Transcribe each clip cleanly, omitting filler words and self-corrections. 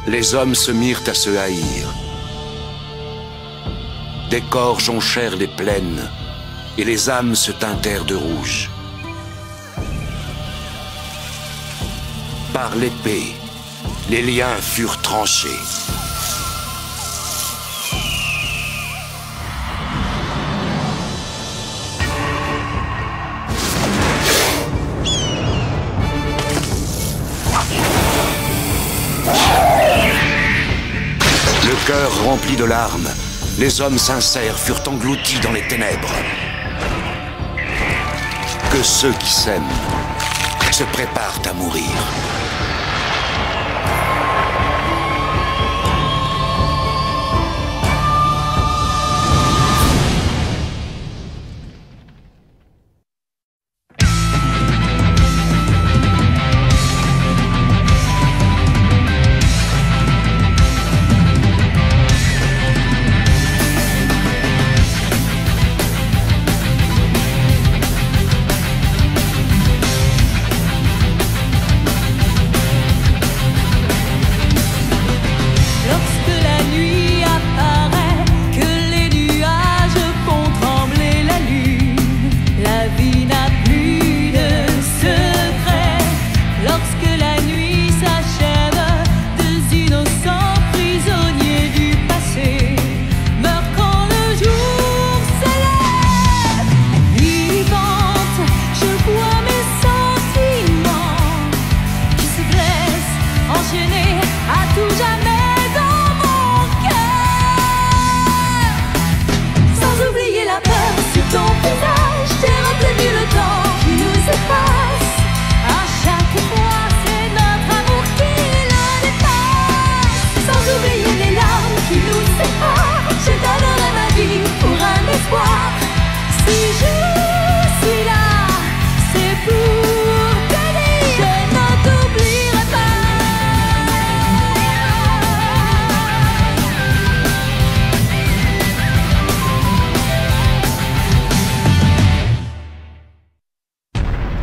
les hommes se mirent à se haïr. Des corps jonchèrent les plaines, et les âmes se teintèrent de rouge. Par l'épée, les liens furent tranchés. Le cœur rempli de larmes, les hommes sincères furent engloutis dans les ténèbres. Que ceux qui s'aiment se préparent à mourir.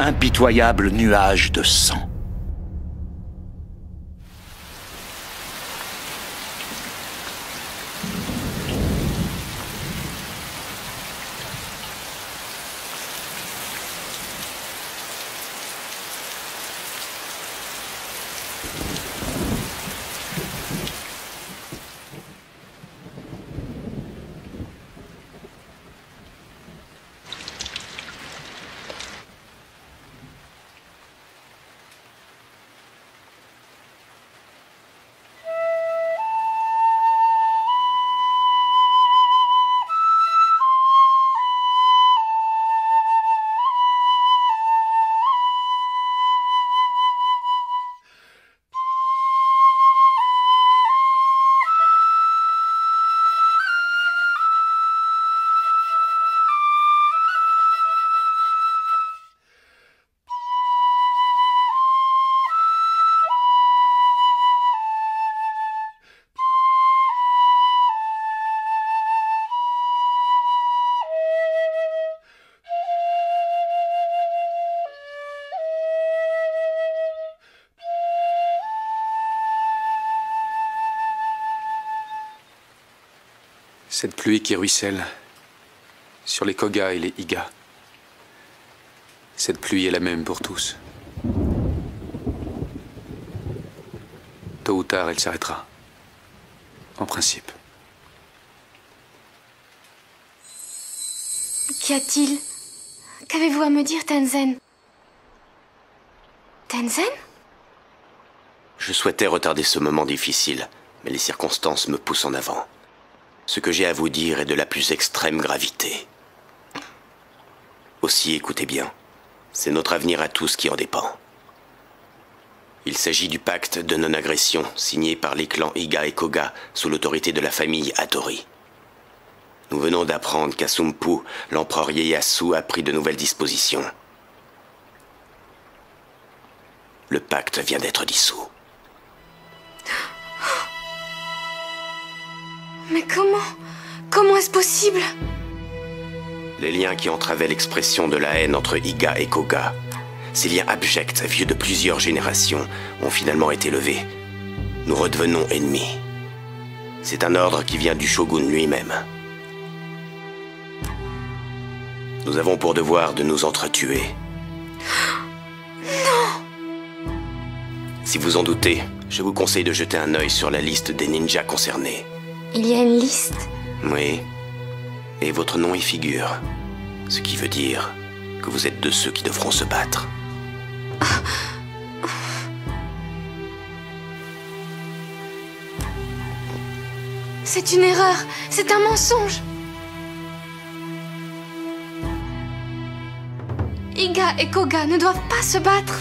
Impitoyable nuage de sang. Cette pluie qui ruisselle sur les Koga et les Iga. Cette pluie est la même pour tous. Tôt ou tard, elle s'arrêtera. En principe. Qu'y a-t-il? Qu'avez-vous à me dire, Tenzin? Tenzin? Je souhaitais retarder ce moment difficile, mais les circonstances me poussent en avant. Ce que j'ai à vous dire est de la plus extrême gravité. Aussi, écoutez bien, c'est notre avenir à tous qui en dépend. Il s'agit du pacte de non-agression signé par les clans Iga et Koga sous l'autorité de la famille Hattori. Nous venons d'apprendre qu'à Sumpu, l'empereur Ieyasu a pris de nouvelles dispositions. Le pacte vient d'être dissous. Mais comment est-ce possible? Les liens qui entravaient l'expression de la haine entre Iga et Koga, ces liens abjects, vieux de plusieurs générations, ont finalement été levés. nous redevenons ennemis. C'est un ordre qui vient du shogun lui-même. Nous avons pour devoir de nous entretuer. Non! Si vous en doutez, je vous conseille de jeter un œil sur la liste des ninjas concernés. Il y a une liste? Oui. Et votre nom y figure. Ce qui veut dire que vous êtes de ceux qui devront se battre. C'est une erreur. C'est un mensonge. Iga et Koga ne doivent pas se battre.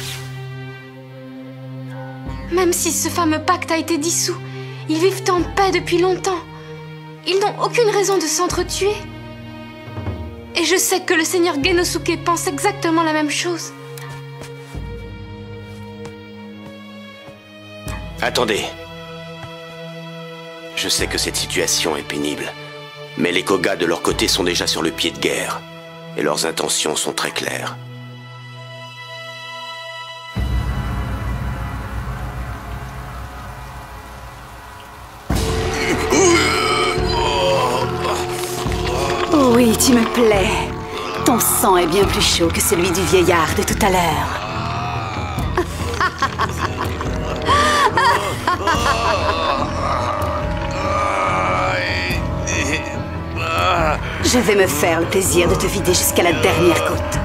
Même si ce fameux pacte a été dissous, ils vivent en paix depuis longtemps. Ils n'ont aucune raison de s'entretuer. Et je sais que le seigneur Genosuke pense exactement la même chose. Attendez. Je sais que cette situation est pénible, mais les Koga de leur côté sont déjà sur le pied de guerre, et leurs intentions sont très claires. Oui, tu me plais. Ton sang est bien plus chaud que celui du vieillard de tout à l'heure. Je vais me faire le plaisir de te vider jusqu'à la dernière goutte.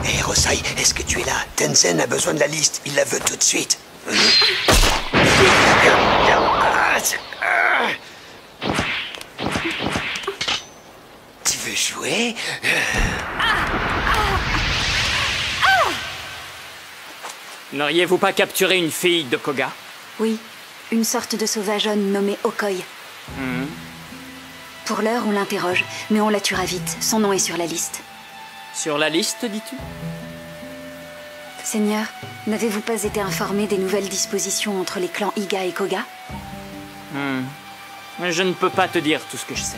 Hé, Rosai, est-ce que tu es là? Tenzen a besoin de la liste, il la veut tout de suite. Tu veux jouer? N'auriez-vous pas capturé une fille de Koga? Oui, une sorte de sauvageonne nommée Okoi. Pour l'heure, on l'interroge, mais on la tuera vite. Son nom est sur la liste. Sur la liste, dis-tu? Seigneur, n'avez-vous pas été informé des nouvelles dispositions entre les clans Iga et Koga? Je ne peux pas te dire tout ce que je sais.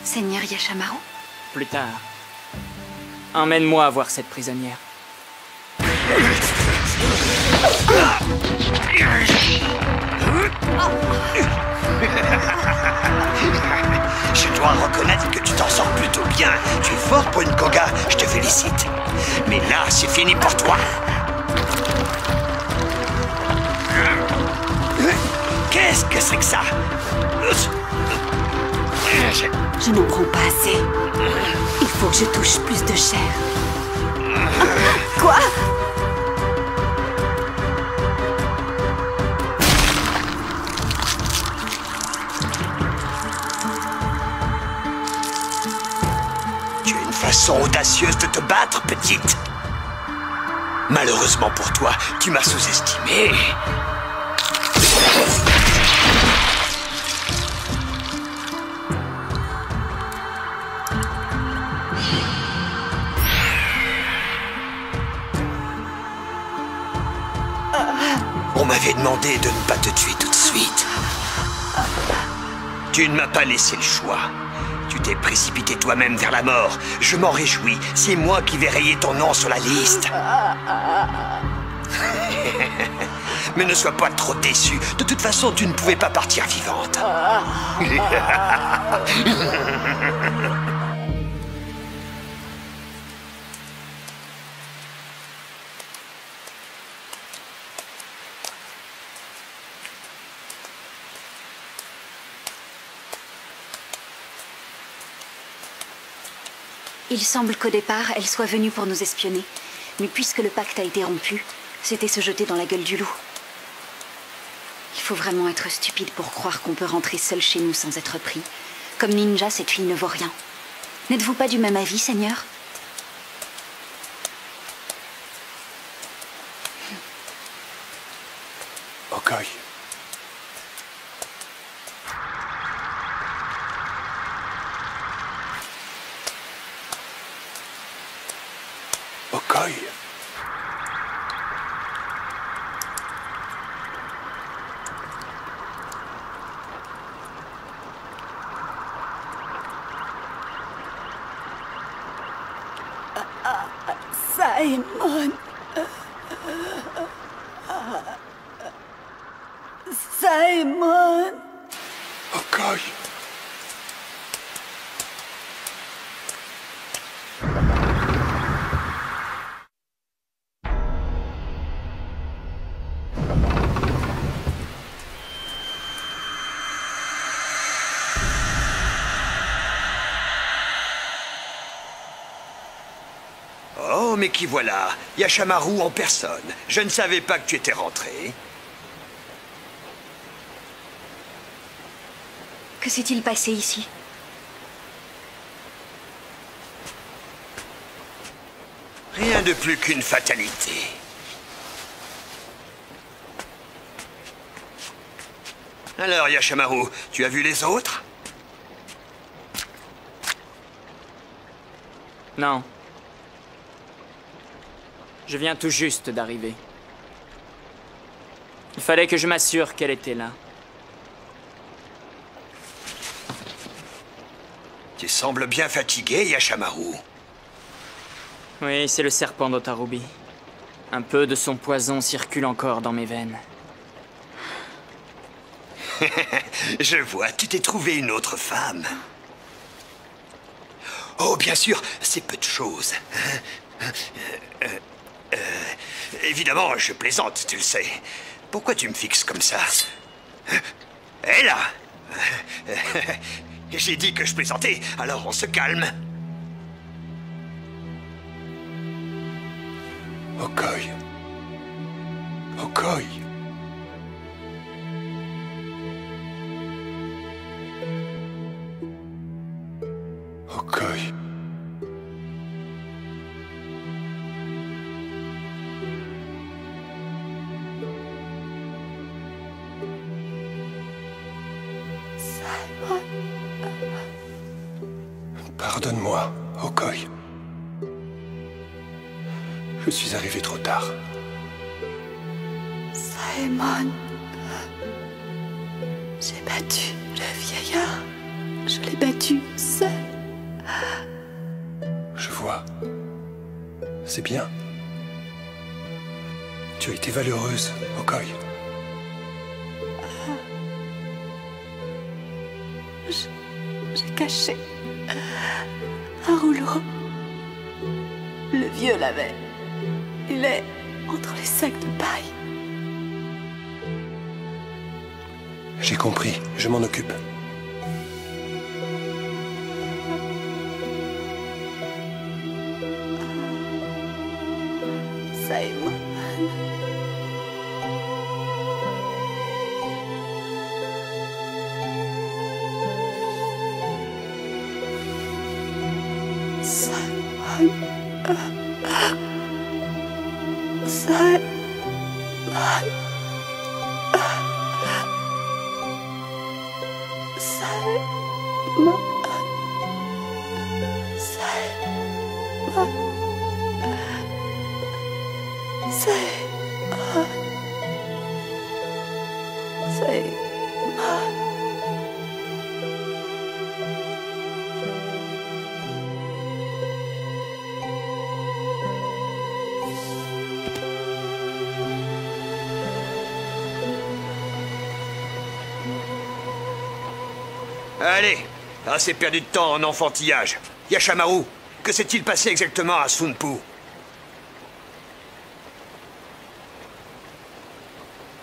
Seigneur Yashamaru? Plus tard. Emmène-moi voir cette prisonnière. Je dois reconnaître que tu t'en sors plutôt bien. Tu es fort pour une Koga, je te félicite. Mais là, c'est fini pour toi. Qu'est-ce que c'est que ça? Je n'en prends pas assez. Il faut que je touche plus de chair. Quoi? Tu as une façon audacieuse de te battre, petite. Malheureusement pour toi, tu m'as sous-estimé. On m'avait demandé de ne pas te tuer tout de suite. Tu ne m'as pas laissé le choix. Tu t'es précipité toi-même vers la mort. Je m'en réjouis. C'est moi qui vais rayer ton nom sur la liste. Mais ne sois pas trop déçu. De toute façon, tu ne pouvais pas partir vivante. Il semble qu'au départ, elle soit venue pour nous espionner. Mais puisque le pacte a été rompu, c'était se jeter dans la gueule du loup. Il faut vraiment être stupide pour croire qu'on peut rentrer seul chez nous sans être pris. Comme ninja, cette fille ne vaut rien. N'êtes-vous pas du même avis, Seigneur? Okoy. Okoy. Simon. Simon. Okoy. Oh, mais qui voilà? Yashamaru en personne. Je ne savais pas que tu étais rentré. Que s'est-il passé ici? Rien de plus qu'une fatalité. Alors, Yashamaru, tu as vu les autres? Non. Je viens tout juste d'arriver. Il fallait que je m'assure qu'elle était là. Tu sembles bien fatigué, Yashamaru. Oui, c'est le serpent d'Otarubi. Un peu de son poison circule encore dans mes veines. Je vois, tu t'es trouvé une autre femme. Oh, bien sûr, c'est peu de choses. Évidemment, je plaisante, tu le sais. Pourquoi tu me fixes comme ça? Hé là! J'ai dit que je plaisantais, alors on se calme. Okoy. Okoy. Okoy. Pardonne-moi, Okoy. Je suis arrivé trop tard. Simon. J'ai battu le vieillard. Je l'ai battu seul. Je vois. C'est bien. Tu as été valeureuse, Okoy. J'ai caché un rouleau. Le vieux l'avait. Il est entre les sacs de paille. J'ai compris, je m'en occupe. Simon. Allez, assez perdu de temps en enfantillage. Yashamaru, que s'est-il passé exactement à Sunpu?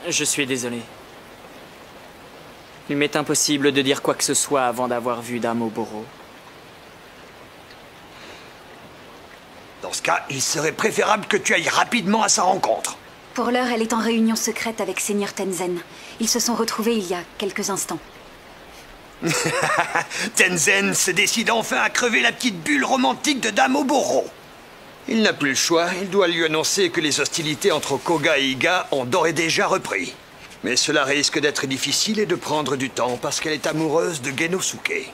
Je suis désolé. Il m'est impossible de dire quoi que ce soit avant d'avoir vu Dame Oboro. ce cas, il serait préférable que tu ailles rapidement à sa rencontre. Pour l'heure, elle est en réunion secrète avec Seigneur Tenzen. Ils se sont retrouvés il y a quelques instants. Tenzen se décide enfin à crever la petite bulle romantique de Dame Oboro. Il n'a plus le choix, il doit lui annoncer que les hostilités entre Koga et Iga ont d'ores et déjà repris. Mais cela risque d'être difficile et de prendre du temps parce qu'elle est amoureuse de Genosuke.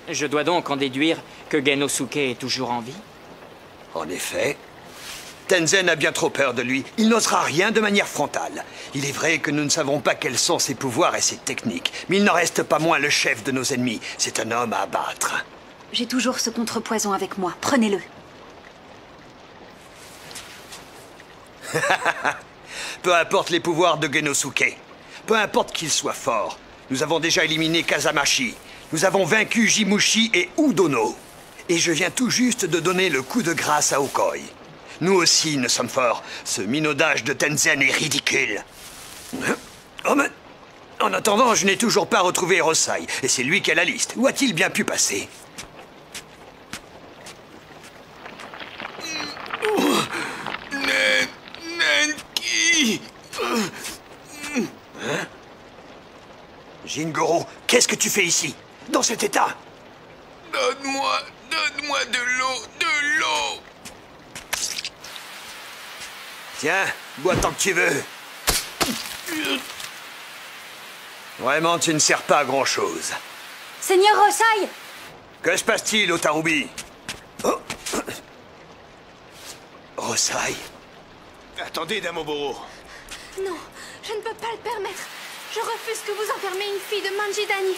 Je dois donc en déduire que Genosuke est toujours en vie? En effet, Tenzen a bien trop peur de lui. Il n'osera rien de manière frontale. Il est vrai que nous ne savons pas quels sont ses pouvoirs et ses techniques, mais il n'en reste pas moins le chef de nos ennemis. C'est un homme à abattre. J'ai toujours ce contrepoison avec moi. Prenez-le. Peu importe les pouvoirs de Genosuke, peu importe qu'il soit fort, nous avons déjà éliminé Kazamashi, nous avons vaincu Jimushi et Udono. Et je viens tout juste de donner le coup de grâce à Okoi. Nous aussi, nous sommes forts. Ce minaudage de Tenzen est ridicule. Oh, mais... En attendant, je n'ai toujours pas retrouvé Rosai, et c'est lui qui a la liste. Où a-t-il bien pu passer? Nenki. Hein? Jingoro, qu'est-ce que tu fais ici? Dans cet état? Donne-moi de l'eau, de l'eau. Tiens, bois tant que tu veux. Vraiment, tu ne sers pas à grand-chose. Seigneur Rosai! Que se passe-t-il, Otarubi? Oh. Rosai? Attendez, Dame Oboro. Non, je ne peux pas le permettre. Je refuse que vous enfermez une fille de Manjidani.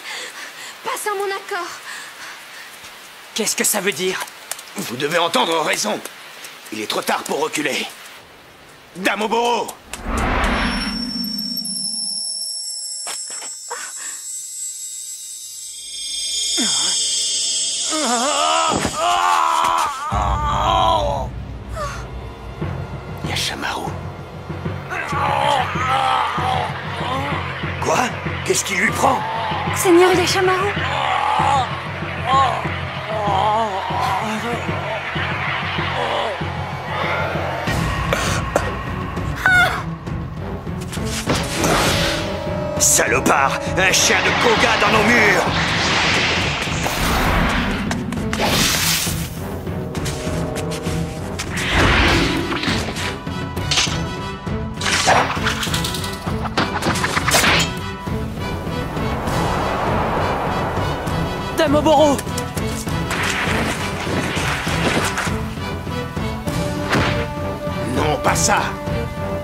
Pas sans mon accord. Qu'est-ce que ça veut dire? Vous devez entendre raison. Il est trop tard pour reculer. Dame Oboro! Yashamaru. Quoi? Qu'est-ce qui lui prend? Seigneur Yashamaru! Salopard! Un chien de Koga dans nos murs! Dame Oboro! Non, pas ça!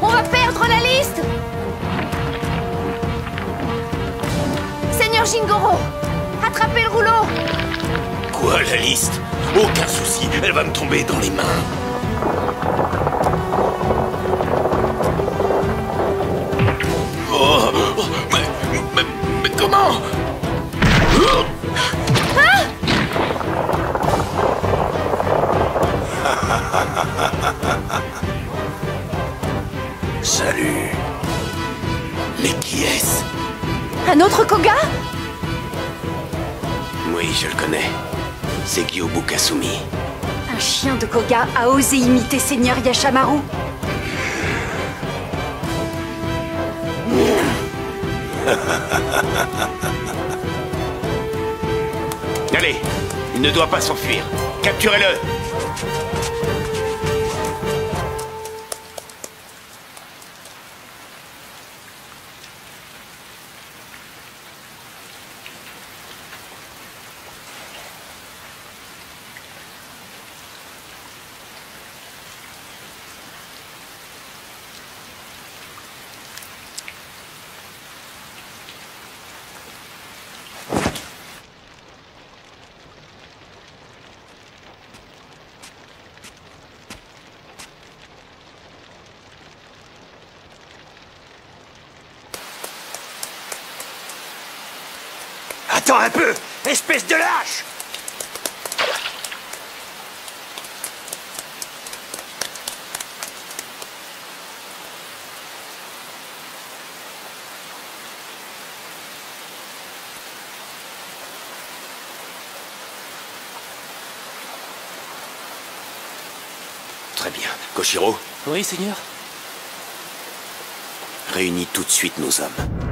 On va perdre la liste! Seigneur Jingoro, attrapez le rouleau! Quoi, la liste? Aucun souci, elle va me tomber dans les mains. Oh, mais comment? Salut. Mais qui est-ce? Un autre Koga? Oui, je le connais. C'est Gyobu Kasumi. Un chien de Koga a osé imiter Seigneur Yashamaru. Allez, il ne doit pas s'enfuir. Capturez-le! Attends un peu, espèce de lâche! Très bien. Koshiro, Oui, Seigneur. réunis tout de suite nos hommes.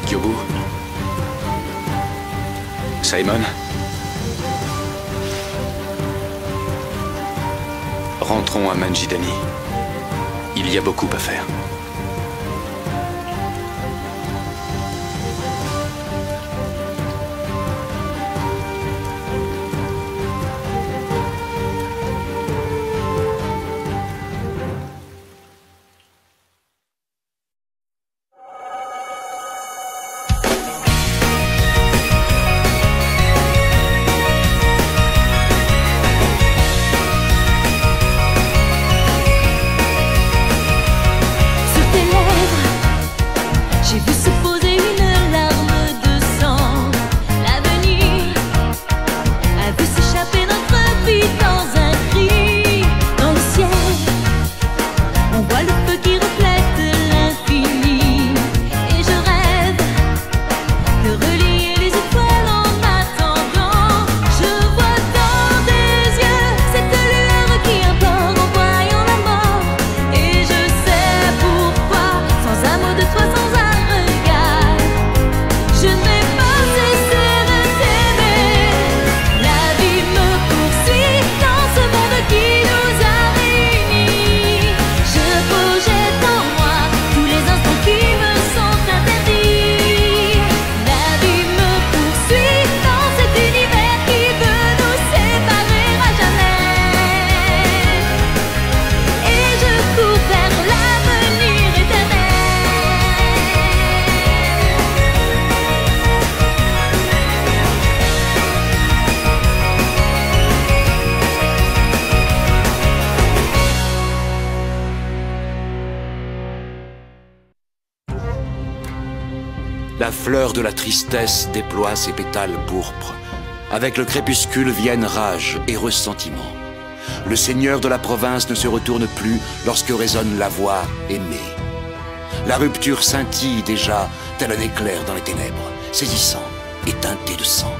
Kyobu. Simon. Rentrons à Manjidani. Il y a beaucoup à faire. La fleur de la tristesse déploie ses pétales pourpres. Avec le crépuscule viennent rage et ressentiment. Le seigneur de la province ne se retourne plus lorsque résonne la voix aimée. La rupture scintille déjà, tel un éclair dans les ténèbres, saisissant et teinté de sang.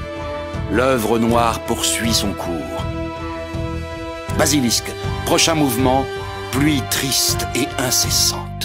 L'œuvre noire poursuit son cours. Basilisque, prochain mouvement, pluie triste et incessante.